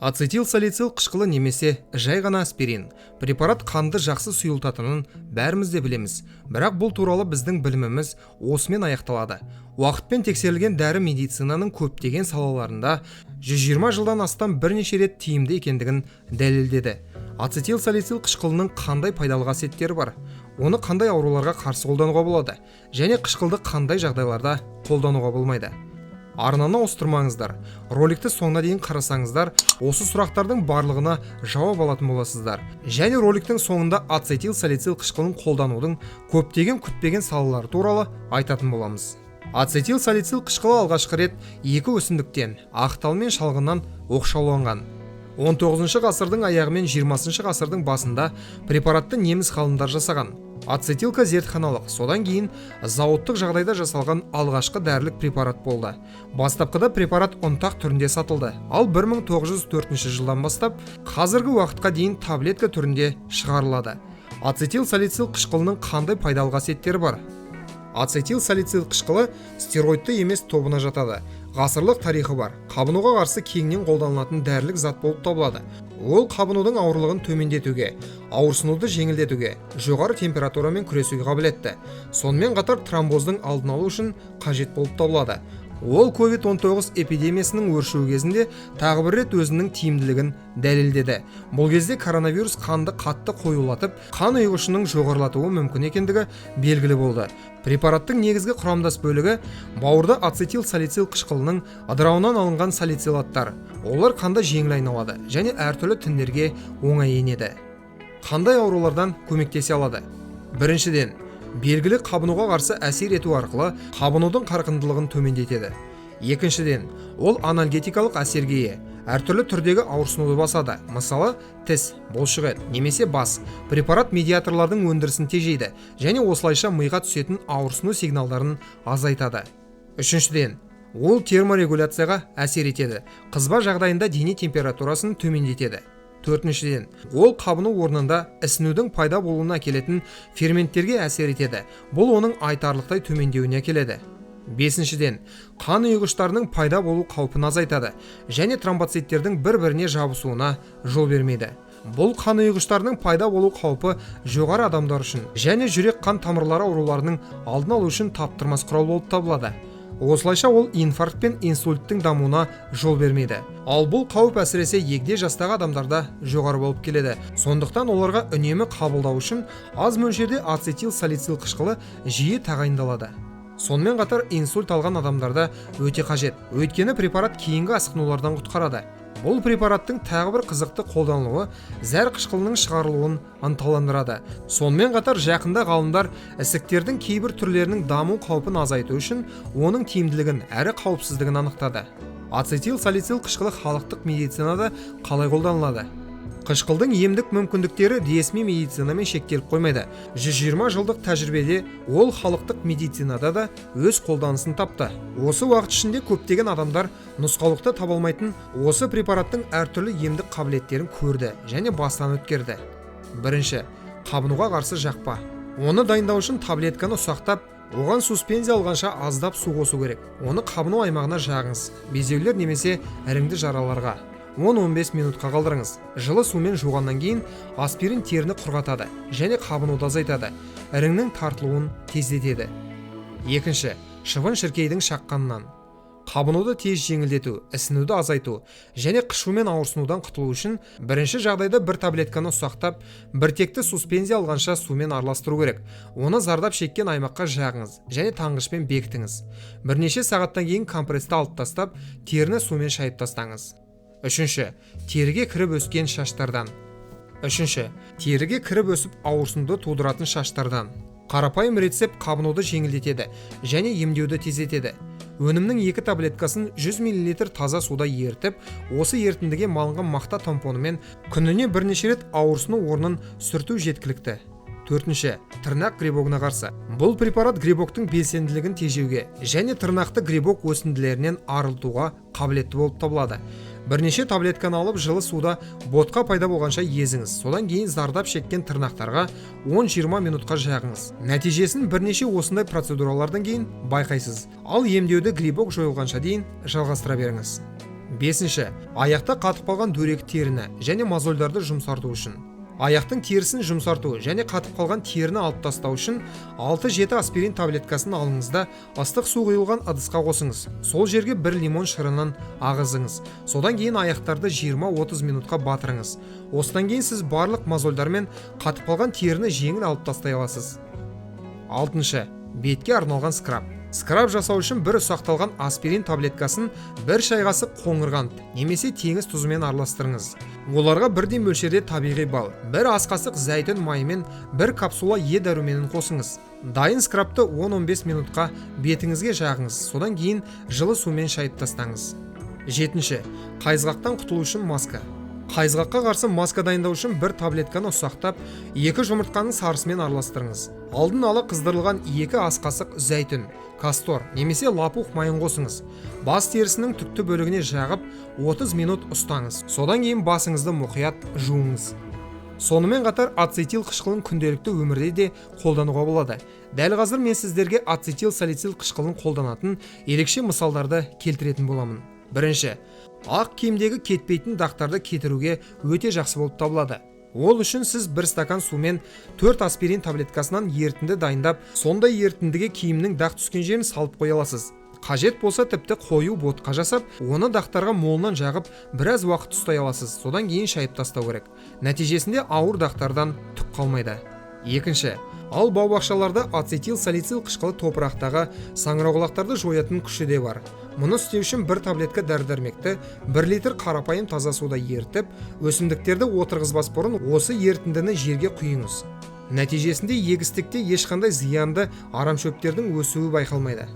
Ацетилсалицил қышқылы немесе жай ғана аспирин препарат қанды жақсы сұйылтатынын бәріміз де білеміз, бірақ бұл туралы біздің біліміміз осымен аяқталады. Уақытпен тексерілген дәрі медицинаның көптеген салаларында 120 жылдан астам бірнеше рет тиімді екендігін дәлелдеді. Ацетилсалицил қышқылының қандай пайдалы қасиеттері бар, оны қандай ауруларға қарсы қолдануға болады және қышқылды қандай жағдайларда қолдануға болмайды. Арнаны ауыстырмаңыздар. Роликті соңына дейін қарасаңыздар, осы сұрақтардың барлығына жауап алатын боласыздар. Және роликтің соңында ацетилсалицил қышқылын қолданудың көптеген күтпеген салалары туралы айтатын боламыз. Ацетилсалицил қышқылы алғашқы рет екі өсімдіктен, ақтал мен шалғыннан оқшауланған. 19 ғасырдың аяғы мен 20 ғасырдың басында препаратты неміс ғалымдар жасаған. Ацетилка зертханалық, содан кейін зауыттық жағдайда жасалған алғашқы дәрілік препарат болды. Бастапқыда препарат ұнтақ түрінде сатылды, ал 1904 жылдан бастап қазіргі уақытқа дейін таблетка түрінде шығарылады. Ацетилсалицил қышқылының қандай пайдалы қасиеттері бар? Ацетилсалицил қышқылы стероидты емес тобына жатады. Ғасырлық тарихы бар. Қабынуға қарсы кеңінен қолданылатын дәрілік зат болып табылады. Ол қабынудың ауырлығын төмендетуге, ауырсынуды жеңілдетуге, жоғары температурамен күресуге қабілетті. Сонымен қатар тромбоздың алдын алу үшін қажет болып табылады. Ол COVID-19 эпидемиясының өршуі кезінде тағы бір рет өзінің тиімділігін дәлелдеді. Бұл кезде коронавирус қанды қатты қоюлатып, қан ұйғышының жоғарылатуы мүмкін екендігі белгілі болды. Препараттың негізгі құрамдас бөлігі бауырда ацетилсалицил қышқылының ыдырауынан алынған салицилаттар. Олар қанда жеңіл айналады және әртүрлі тіндерге оңай енеді. Қандай аурулардан көмектесе алады? Біріншіден, белгілі қабынуға қарсы әсер ету арқылы қабынудың қарқындылығын төмендетеді. Екіншіден, ол анальгетикалық әсерге ие, әртүрлі түрдегі ауырсынуды басады. Мысалы, тіс, бұлшық ет немесе бас. Препарат медиаторлардың өндірісін тежейді және осылайша миға түсетін ауырсыну сигналдарын азайтады. Үшіншіден, ол терморегуляцияға әсер етеді. Қызба жағдайында дене температурасын төмендетеді. Төртіншіден, ол қабыну орнында ісінудің пайда болуына әкелетін ферменттерге әсер етеді. Бұл оның айтарлықтай төмендеуіне әкеледі. Бесіншіден, қан ұйғыштарының пайда болу қаупін азайтады және тромбоциттердің бір-біріне жабысуына жол бермейді. Бұл қан ұйғыштарының пайда болу қаупі жоғары адамдар үшін және жүрек қан тамырлары ауруларының алдын алу үшін таптырмас құрал болып табылады. Осылайша ол инфаркт пен инсульттің дамуына жол бермейді. Ал бұл қауіп әсіресе егде жастағы адамдарда жоғары болып келеді. Сондықтан оларға үнемі қабылдау үшін аз мөлшерде ацетилсалицил қышқылы жиі тағайындалады. Сонымен қатар инсульт алған адамдарда өте қажет, өйткені препарат кейінгі асқынулардан құтқарады. Бұл препараттың тағы бір қызықты қолданылуы зәр қышқылының шығарылуын ынталандырады. Сонымен қатар жақында ғалымдар ісіктердің кейбір түрлерінің даму қаупін азайту үшін оның тиімділігін әрі қауіпсіздігін анықтады. Ацетилсалицил қышқылы халықтық медицинада қалай қолданылады? Қышқылдың емдік мүмкіндіктері ресми медицинамен шектеліп қоймайды. 120 жылдық тәжірибеде ол халықтық медицинада да өз қолданысын тапты. Осы уақыт ішінде көптеген адамдар нұсқаулықты таба алмайтын осы препараттың әртүрлі емдік қабілеттерін көрді және бастан өткерді. Бірінші, қабынуға қарсы жақпа. Оны дайындау үшін таблетканы ұсақтап, оған суспензия алғанша аздап су қосу керек. Оны қабыну аймағына жағыңыз, безеулер немесе іріңді жараларға. 10-15 минутқа қалдырыңыз. Жылы сумен жуғаннан кейін аспирин теріні құрғатады және қабынуды азайтады. Іріңнің тартылуын тездетеді. Екінші, шыбын шіркейдің шаққанынан. Қабынуды тез жеңілдету, ісінуді азайту және қышу мен ауырсынудан құтылу үшін бірінші жағдайда бір таблетканы ұсақтап, біртекті суспензия алғанша сумен араластыру керек. Оны зардап шеккен аймаққа жағыңыз және таңғышпен бекітіңіз. Бірнеше сағаттан кейін компрессті алып тастап, теріні сумен шайып тастаңыз. Үшінші, теріге кіріп өскен шаштардан. Теріге кіріп өсіп ауырсынуды тудыратын шаштардан. Қарапайым рецепт қабынуды жеңілдетеді және емдеуді тездетеді. Өнімнің 2 таблеткасын 100 мл таза суда ерітіп, осы ерітіндіге малынған мақта тампонымен күніне бірнеше рет ауырсыну орнын сүрту жеткілікті. Төртінші, тырнақ грибогына қарсы. Бұл препарат грибоктың белсенділігін тежеуге және тырнақты грибок өсінділерінен арылтуға қабілетті болып табылады. Бірнеше таблетканы алып жылы суда ботқа пайда болғанша езіңіз. Содан кейін зардап шеккен тырнақтарға 10-20 минутқа жағыңыз. Нәтижесін бірнеше осындай процедуралардан кейін байқайсыз. Ал емдеуді грибок жойылғанша дейін жалғастыра беріңіз. Бесінші, аяқта қатып қалған дөрекі теріні және мозольдарды жұмсарту үшін. Аяқтың терісін жұмсарту және қатып қалған теріні алып тастау үшін 6-7 аспирин таблеткасын алыңыз да ыстық су құйылған ыдысқа қосыңыз. Сол жерге 1 лимон шырынын ағызыңыз. Содан кейін аяқтарды 20-30 минутқа батырыңыз. Осыдан кейін сіз барлық мозольдар мен қатып қалған теріні жеңіл алып тастай аласыз. Алтыншы, бетке арналған скраб. Скраб жасау үшін бір ұсақталған аспирин таблеткасын 1 шай қасық қоңыр қант немесе теңіз тұзымен араластырыңыз. Оларға бірдей мөлшерде табиғи бал, 1 ас қасық зәйтүн майы мен 1 капсула Е дәруменін қосыңыз. Дайын скрабты 10-15 минутқа бетіңізге жағыңыз, содан кейін жылы сумен шайып тастаңыз. Жетінші, қайызғақтан құтылу үшін маска. Қайызғаққа қарсы маска дайындау үшін 1 таблетканы ұсақтап, 2 жұмыртқаның сарысымен араластырыңыз. Алдын ала қыздырылған 2 ас қасық зәйтүн, кастор немесе лапух майын қосыңыз. Бас терісінің түкті бөлігіне жағып 30 минут ұстаңыз. Содан кейін басыңызды мұқият жуыңыз. Сонымен қатар ацетил қышқылын күнделікті өмірде де қолдануға болады. Дәл қазір мен сіздерге ацетил салицил қышқылын қолданатын ерекше мысалдарды келтіретін боламын. Бірінші, ақ киімдегі кетпейтін дақтарды кетіруге өте жақсы болып табылады. Ол үшін сіз 1 стакан сумен 4 аспирин таблеткасынан ерітінді дайындап, сондай ерітіндіге киімнің дақ түскен жерін салып қоя аласыз. Қажет болса тіпті қою ботқа жасап, оны дақтарға молынан жағып, біраз уақыт ұстай аласыз. Содан кейін шайып тастау керек. Нәтижесінде ауыр дақтардан түк қалмайды. Екінші, ал бау-бақшаларда ацетил салицил қышқылы топырақтағы саңырауқұлақтарды жоятын күші де бар. Мұны істеу үшін 1 таблетка дәрі-дәрмекті 1 литр қарапайым таза суда ерітіп, өсімдіктерді отырғызбас бұрын осы ерітіндіні жерге құйыңыз. Нәтижесінде егістікте ешқандай зиянды арамшөптердің өсуі байқалмайды.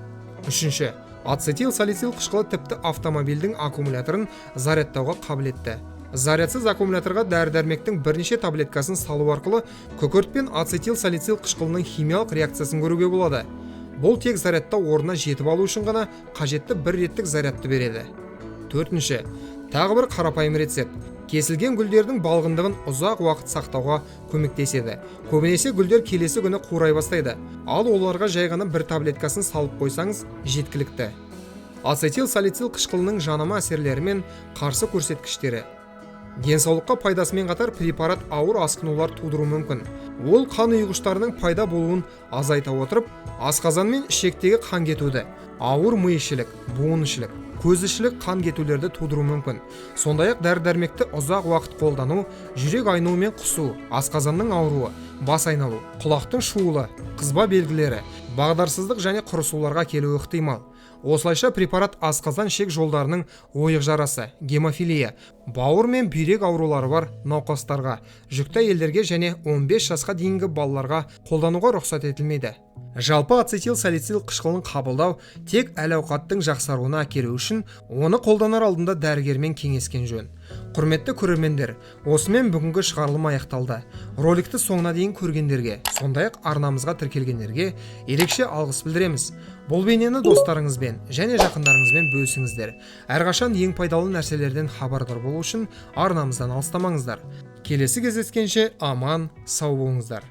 Үшінші, ацетил салицил қышқылы тіпті автомобильдің аккумуляторын зарядтауға қабілетті. Зарядсыз аккумуляторға дәрі-дәрмектің бірнеше таблеткасын салу арқылы күкірт пен ацетил салицил қышқылының химиялық реакциясын көруге болады. Бұл тек зарядтау орнына жетіп алу үшін ғана қажетті 1 реттік зарядты береді. Төртінші, тағы бір қарапайым рецепт. Кесілген гүлдердің балғындығын ұзақ уақыт сақтауға көмектеседі. Көбінесе гүлдер келесі күні қурай бастайды, ал оларға жай ғана 1 таблеткасын салып қойсаңыз жеткілікті. Ацетил салицил қышқылының жанама әсерлері мен қарсы көрсеткіштері. Денсаулыққа пайдасымен қатар препарат ауыр асқынулар тудыруы мүмкін. Ол қан ұйғыштарының пайда болуын азайта отырып, асқазан мен ішектегі қан кетуді, ауыр миішілік, буынішілік, көзішілік қан кетулерді тудыруы мүмкін. Сондай-ақ дәрі-дәрмекті ұзақ уақыт қолдану, жүрек айнуы мен құсу, асқазанның ауруы, бас айналу, құлақтың шуылы, қызба белгілері, бағдарсыздық және құрысуларға келуі ықтимал. Осылайша препарат асқазан ішек жолдарының ойық жарасы, гемофилия, бауыр мен бүйрек аурулары бар науқастарға, жүкті әйелдерге және 15 жасқа дейінгі балаларға қолдануға рұқсат етілмейді. Жалпы ацетил салицил қышқылын қабылдау тек әл-ауқаттың жақсаруына әкелу үшін оны қолданар алдында дәрігермен кеңескен жөн. Құрметті көрермендер, осымен бүгінгі шығарылым аяқталды. Роликті соңына дейін көргендерге, сондай-ақ арнамызға тіркелгендерге ерекше алғыс білдіреміз. Бұл бейнені достарыңызбен және жақындарыңызбен бөлісіңіздер. Әрқашан ең пайдалы нәрселерден хабардар болу үшін арнамыздан алыстамаңыздар. Келесі кездескенше аман, сау болыңыздар.